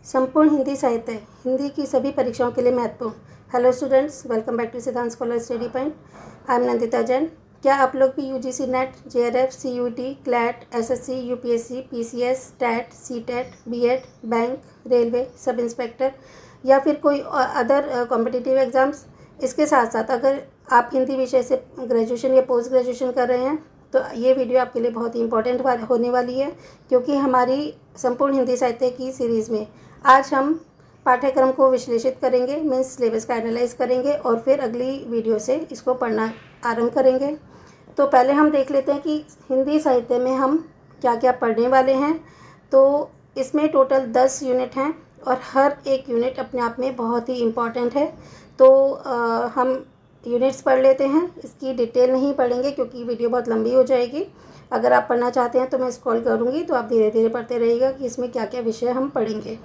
संपूर्ण हिंदी साहित्य हिंदी की सभी परीक्षाओं के लिए महत्वपूर्ण। Hello students, welcome back to Siddhant scholar study point. I am Nandita Jain. क्या आप लोग भी UGC NET, JRF, CUET, CLAT, SSC, UPSC, PCS, TET, CTET, BEd, bank, railway, sub inspector या फिर कोई अदर कॉम्पिटिटिव एग्ज़ाम्स, इसके साथ साथ अगर आप हिंदी विषय से ग्रेजुएशन या पोस्ट ग्रेजुएशन कर रहे हैं तो ये वीडियो आपके लिए बहुत ही इंपॉर्टेंट होने वाली है, क्योंकि हमारी संपूर्ण हिंदी साहित्य की सीरीज़ में आज हम पाठ्यक्रम को विश्लेषित करेंगे, मीन्स सिलेबस का एनालाइज करेंगे और फिर अगली वीडियो से इसको पढ़ना आरंभ करेंगे। तो पहले हम देख लेते हैं कि हिंदी साहित्य में हम क्या क्या पढ़ने वाले हैं। तो इसमें टोटल 10 यूनिट हैं और हर एक यूनिट अपने आप में बहुत ही इम्पॉर्टेंट है। तो हम यूनिट्स पढ़ लेते हैं, इसकी डिटेल नहीं पढ़ेंगे क्योंकि वीडियो बहुत लंबी हो जाएगी। अगर आप पढ़ना चाहते हैं तो मैं स्क्रॉल करूँगी, तो आप धीरे धीरे पढ़ते रहिएगा कि इसमें क्या क्या विषय हम पढ़ेंगे।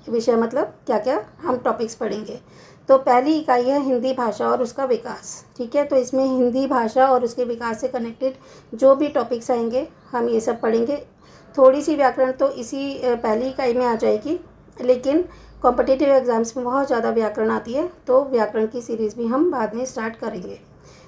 विषय मतलब क्या क्या हम टॉपिक्स पढ़ेंगे। तो पहली इकाई है हिंदी भाषा और उसका विकास। ठीक है, तो इसमें हिंदी भाषा और उसके विकास से कनेक्टेड जो भी टॉपिक्स आएंगे हम ये सब पढ़ेंगे। थोड़ी सी व्याकरण तो इसी पहली इकाई में आ जाएगी, लेकिन कॉम्पिटिटिव एग्ज़ाम्स में बहुत ज़्यादा व्याकरण आती है, तो व्याकरण की सीरीज़ भी हम बाद में स्टार्ट करेंगे।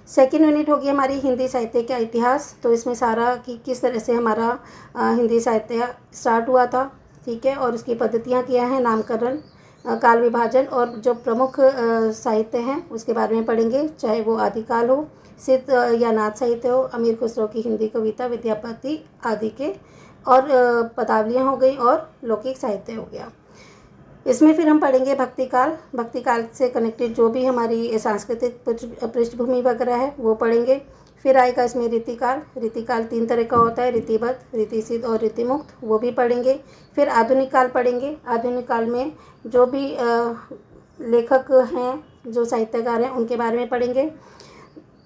सेकेंड यूनिट होगी हमारी हिंदी साहित्य का इतिहास। तो इसमें सारा कि किस तरह से हमारा हिंदी साहित्य स्टार्ट हुआ था, ठीक है, और उसकी पद्धतियाँ क्या हैं, नामकरण, काल विभाजन और जो प्रमुख साहित्य हैं उसके बारे में पढ़ेंगे, चाहे वो आदिकाल हो, सिद्ध या नाथ साहित्य हो, अमीर खुसरो की हिंदी कविता, विद्यापति आदि के, और पदावलियाँ हो गई और लौकिक साहित्य हो गया। इसमें फिर हम पढ़ेंगे भक्तिकाल। भक्तिकाल से कनेक्टेड जो भी हमारी सांस्कृतिक पृष्ठभूमि वगैरह है वो पढ़ेंगे। फिर आएगा इसमें रीतिकाल। रीतिकाल 3 तरह का होता है, रीतिबद्ध, रीतिसिद्ध और रीतिमुक्त, वो भी पढ़ेंगे। फिर आधुनिक काल पढ़ेंगे। आधुनिक काल में जो भी लेखक हैं, जो साहित्यकार हैं, उनके बारे में पढ़ेंगे।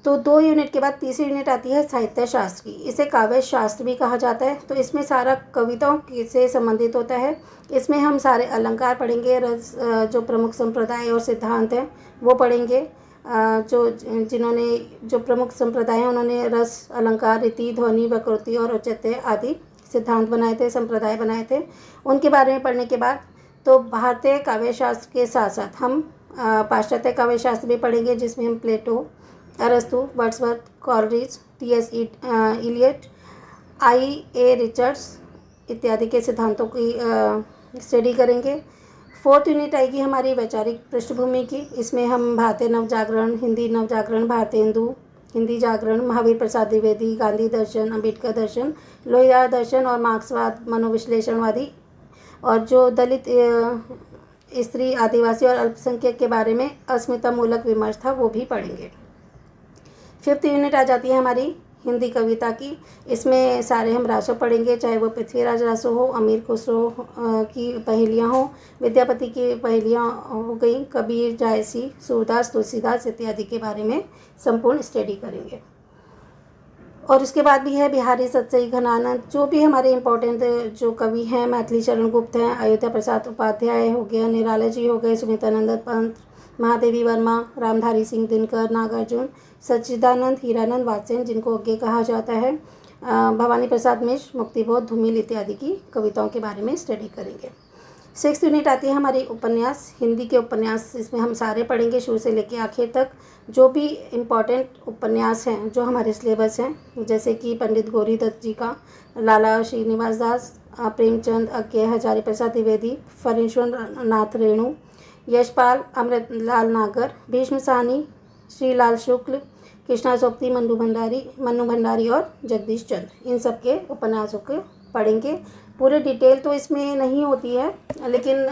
तो 2 यूनिट के बाद तीसरी यूनिट आती है साहित्य शास्त्र की। इसे काव्य शास्त्र भी कहा जाता है। तो इसमें सारा कविताओं से संबंधित होता है। इसमें हम सारे अलंकार पढ़ेंगे, रस, जो प्रमुख संप्रदाय और सिद्धांत हैं वो पढ़ेंगे। जो प्रमुख संप्रदाय हैं उन्होंने रस, अलंकार, रीति, ध्वनि, वक्रोक्ति और औचित्य आदि सिद्धांत बनाए थे, संप्रदाय बनाए थे। उनके बारे में पढ़ने के बाद तो भारतीय काव्य शास्त्र के साथ साथ हम पाश्चात्य काव्य शास्त्र भी पढ़ेंगे, जिसमें हम प्लेटो, अरस्तु, Wordsworth, Coleridge, T S. Eliot, I A. Richards इत्यादि के सिद्धांतों की स्टडी करेंगे। 4th यूनिट आएगी हमारी वैचारिक पृष्ठभूमि की। इसमें हम भारतीय नवजागरण, हिंदी नवजागरण, भारतेंदु, हिंदी जागरण, महावीर प्रसाद द्विवेदी, गांधी दर्शन, अम्बेडकर दर्शन, लोहिया दर्शन और मार्क्सवाद, मनोविश्लेषणवादी, और जो दलित, स्त्री, आदिवासी और अल्पसंख्यक के बारे में अस्मितामूलक विमर्श था वो भी पढ़ेंगे। 5th यूनिट आ जाती है हमारी हिंदी कविता की। इसमें सारे हम रासो पढ़ेंगे, चाहे वो पृथ्वीराज रासो हो, अमीर खुसरो की पहेलियाँ हो, विद्यापति की पहेलियाँ हो गई, कबीर, जायसी, सूरदास, तुलसीदास इत्यादि के बारे में संपूर्ण स्टडी करेंगे। और उसके बाद भी है बिहारी सतसई घनानंद, जो भी हमारे इम्पोर्टेंट जो कवि हैं, मैथिली शरण गुप्त हैं, अयोध्या प्रसाद उपाध्याय हो गया, निराला जी हो गए, सुमित्रानंद पंत, महादेवी वर्मा, रामधारी सिंह दिनकर, नागार्जुन, सच्चिदानंद, हीरानंद, वात्स्यन जिनको अज्ञे कहा जाता है, भवानी प्रसाद मिश्र, मुक्तिबोध, धूमिल इत्यादि की कविताओं के बारे में स्टडी करेंगे। 6th यूनिट आती है हमारी उपन्यास। हिंदी के उपन्यास इसमें हम सारे पढ़ेंगे, शुरू से लेकर आखिर तक। जो भी इम्पॉर्टेंट उपन्यास हैं जो हमारे सिलेबस हैं, जैसे कि पंडित गौरी दत्त जी का लाला श्रीनिवास दास, प्रेमचंद, अज्ञे, हजारी प्रसाद द्विवेदी, फणीश्वर नाथ रेणु, यशपाल, अमृतलाल नागर, भीष्म साहनी, श्रीलाल शुक्ल, कृष्णा सोपती, मन्नू भंडारी और जगदीश चंद्र, इन सब के उपन्यासों को पढ़ेंगे। पूरे डिटेल तो इसमें नहीं होती है, लेकिन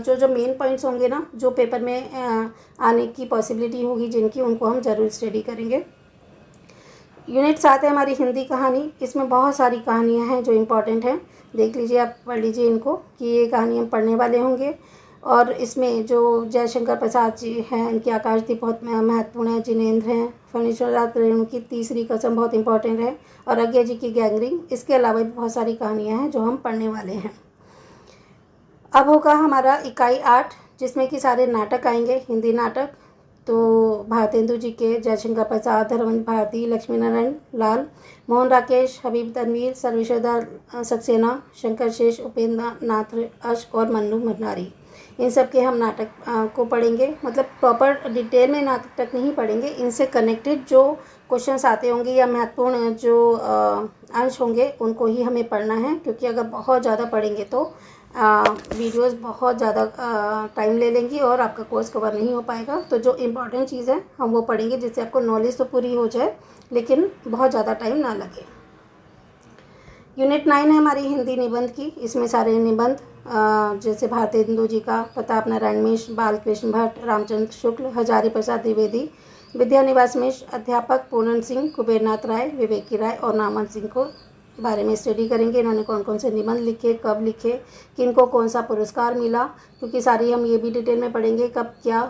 जो मेन पॉइंट्स होंगे ना, जो पेपर में आने की पॉसिबिलिटी होगी जिनकी, उनको हम ज़रूर स्टडी करेंगे। यूनिट 7 है हमारी हिंदी कहानी। इसमें बहुत सारी कहानियाँ हैं जो इम्पोर्टेंट हैं, देख लीजिए, आप पढ़ लीजिए इनको कि ये कहानी हम पढ़ने वाले होंगे। और इसमें जो जयशंकर प्रसाद जी हैं, इनकी आकाशदीप बहुत महत्वपूर्ण है, जिनेंद्र हैं, फणीश्वर नाथ रेणु की तीसरी कसम बहुत इंपॉर्टेंट है, और अज्ञे जी की गैंगरिंग। इसके अलावा भी बहुत सारी कहानियाँ हैं जो हम पढ़ने वाले हैं। अब होगा हमारा इकाई 8, जिसमें कि सारे नाटक आएंगे, हिंदी नाटक। तो भारतेंदु जी के, जयशंकर प्रसाद, धर्मेंद्र भारती, लक्ष्मी नारायण लाल, मोहन राकेश, हबीब तनवीर, सर्वेश्वर सक्सेना, शंकर शेष, उपेंद्र नाथ अश्क और मन्नू भंडारी। इन सब के हम नाटक को पढ़ेंगे, मतलब प्रॉपर डिटेल में नाटक नहीं पढ़ेंगे, इनसे कनेक्टेड जो क्वेश्चंस आते होंगे या महत्वपूर्ण जो अंश होंगे उनको ही हमें पढ़ना है, क्योंकि अगर बहुत ज़्यादा पढ़ेंगे तो वीडियोस बहुत ज़्यादा टाइम ले लेंगी और आपका कोर्स कवर नहीं हो पाएगा। तो जो इम्पॉर्टेंट चीज़ है हम वो पढ़ेंगे, जिससे आपको नॉलेज तो पूरी हो जाए लेकिन बहुत ज़्यादा टाइम ना लगे। यूनिट 9 है हमारी हिंदी निबंध की। इसमें सारे निबंध जैसे भारतेंदु जी का, प्रताप नारायण मिश्र, बालकृष्ण भट्ट, रामचंद्र शुक्ल, हजारी प्रसाद द्विवेदी, विद्यानिवास मिश्र, अध्यापक पूनम सिंह, कुबेरनाथ राय, विवेकी राय और नामन सिंह को बारे में स्टडी करेंगे। इन्होंने कौन कौन से निबंध लिखे, कब लिखे, किनको कौन सा पुरस्कार मिला, क्योंकि सारी हम ये भी डिटेल में पढ़ेंगे कब क्या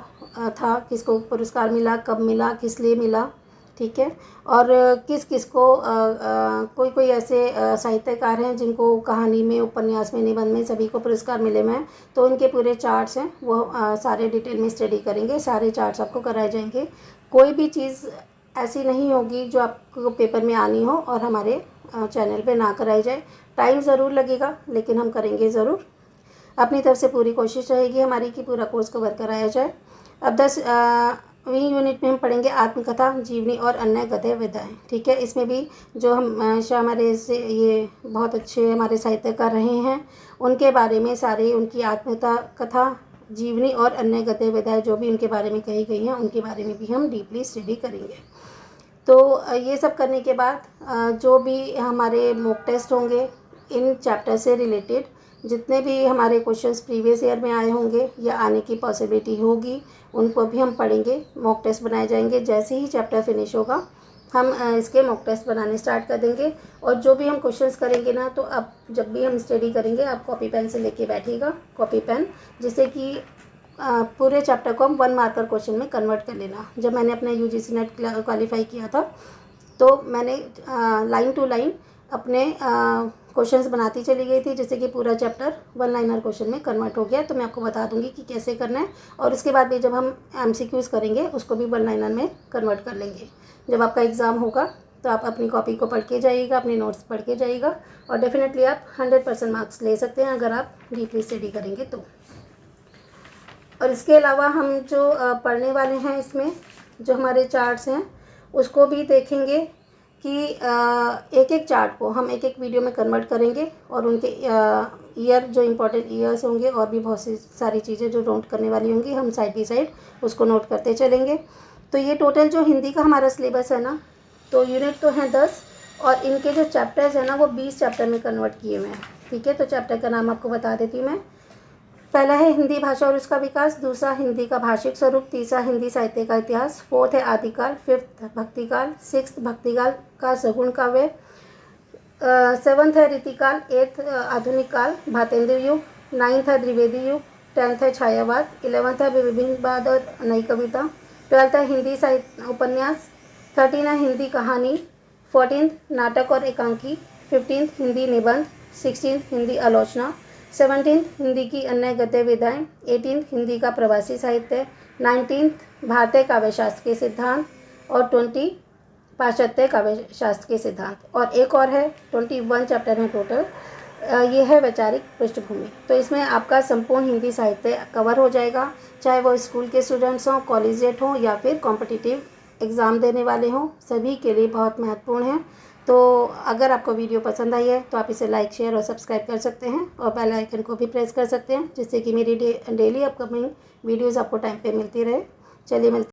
था, किसको पुरस्कार मिला, कब मिला, किस लिए मिला, ठीक है। और किस किस को कोई कोई ऐसे साहित्यकार हैं जिनको कहानी में, उपन्यास में, निबंध में सभी को पुरस्कार मिले हुए हैं, तो उनके पूरे चार्ट्स हैं वो सारे डिटेल में स्टडी करेंगे। सारे चार्ट्स आपको कराए जाएंगे। कोई भी चीज़ ऐसी नहीं होगी जो आपको पेपर में आनी हो और हमारे चैनल पे ना कराई जाए। टाइम ज़रूर लगेगा लेकिन हम करेंगे ज़रूर। अपनी तरफ से पूरी कोशिश रहेगी हमारी कि पूरा कोर्स कवर कराया जाए। अब 10वीं यूनिट में हम पढ़ेंगे आत्मकथा, जीवनी और अन्य गद्य विधाएँ, ठीक है। इसमें भी जो हमारे से ये बहुत अच्छे हमारे साहित्यकार रहे हैं उनके बारे में, सारे उनकी आत्मकथा, जीवनी और अन्य गद्य विधाएँ जो भी उनके बारे में कही गई हैं उनके बारे में भी हम डीपली स्टडी करेंगे। तो ये सब करने के बाद जो भी हमारे मॉक टेस्ट होंगे इन चैप्टर से रिलेटेड, जितने भी हमारे क्वेश्चंस प्रीवियस ईयर में आए होंगे या आने की पॉसिबिलिटी होगी उनको भी हम पढ़ेंगे। मॉक टेस्ट बनाए जाएंगे। जैसे ही चैप्टर फिनिश होगा हम इसके मॉक टेस्ट बनाने स्टार्ट कर देंगे। और जो भी हम क्वेश्चंस करेंगे ना, तो अब जब भी हम स्टडी करेंगे आप कॉपी पेन से लेके बैठिएगा, कॉपी पेन, जिससे कि पूरे चैप्टर को हम 1 मार्कर क्वेश्चन में कन्वर्ट कर लेना। जब मैंने अपना UGC नेट क्वालिफाई किया था तो मैंने लाइन टू लाइन अपने क्वेश्चंस बनाती चली गई थी, जिससे कि पूरा चैप्टर 1 लाइनर क्वेश्चन में कन्वर्ट हो गया। तो मैं आपको बता दूंगी कि कैसे करना है, और उसके बाद भी जब हम MCQs करेंगे उसको भी 1 लाइनर में कन्वर्ट कर लेंगे। जब आपका एग्ज़ाम होगा तो आप अपनी कॉपी को पढ़ के जाइएगा, अपने नोट्स पढ़ के जाइएगा, और डेफिनेटली आप 100% मार्क्स ले सकते हैं अगर आप डीपली स्टडी करेंगे तो। और इसके अलावा हम जो पढ़ने वाले हैं, इसमें जो हमारे चार्ट्स हैं उसको भी देखेंगे कि एक एक चार्ट को हम एक एक वीडियो में कन्वर्ट करेंगे, और उनके ईयर, जो इम्पोर्टेंट ईयर्स होंगे और भी बहुत सी सारी चीज़ें जो नोट करने वाली होंगी, हम साइड बाई साइड उसको नोट करते चलेंगे। तो ये टोटल जो हिंदी का हमारा सिलेबस है ना, तो यूनिट तो हैं 10 और इनके जो चैप्टर्स हैं ना वो 20 चैप्टर में कन्वर्ट किए हुए हैं, ठीक है। तो चैप्टर का नाम आपको बता देती हूँ मैं। पहला है हिंदी भाषा और उसका विकास, दूसरा हिंदी का भाषिक स्वरूप, तीसरा हिंदी साहित्य का इतिहास, फोर्थ है आदिकाल, फिफ्थ भक्तिकाल, सिक्स्थ भक्तिकाल का सगुण काव्य, सेवन्थ है रीतिकाल, एट्थ आधुनिक काल, भारतेंदु युग, 9th है द्विवेदी युग, 10th है छायावाद, 11th है विभिन्नवाद और नई कविता, 12th है हिंदी साहित्य उपन्यास, 13 है हिंदी कहानी, 14th नाटक और एकांकी, 15th हिंदी निबंध, 16th हिंदी आलोचना, 17th हिंदी की अन्य गद्य विधाएँ, 18th हिंदी का प्रवासी साहित्य, 19th भारतीय काव्यशास्त्र के सिद्धांत, और 20 पाश्चात्य काव्यशास्त्र के सिद्धांत, और एक और है 21 चैप्टर हैं टोटल। ये है वैचारिक पृष्ठभूमि। तो इसमें आपका संपूर्ण हिंदी साहित्य कवर हो जाएगा, चाहे वो स्कूल के स्टूडेंट्स हों, कॉलेजिएट हों या फिर कॉम्पिटिटिव एग्ज़ाम देने वाले हों, सभी के लिए बहुत महत्वपूर्ण है। तो अगर आपको वीडियो पसंद आई है तो आप इसे लाइक, शेयर और सब्सक्राइब कर सकते हैं, और बेल आइकन को भी प्रेस कर सकते हैं, जिससे कि मेरी डेली अपकमिंग वीडियोज़ आपको टाइम पे मिलती रहे। चलिए मिलते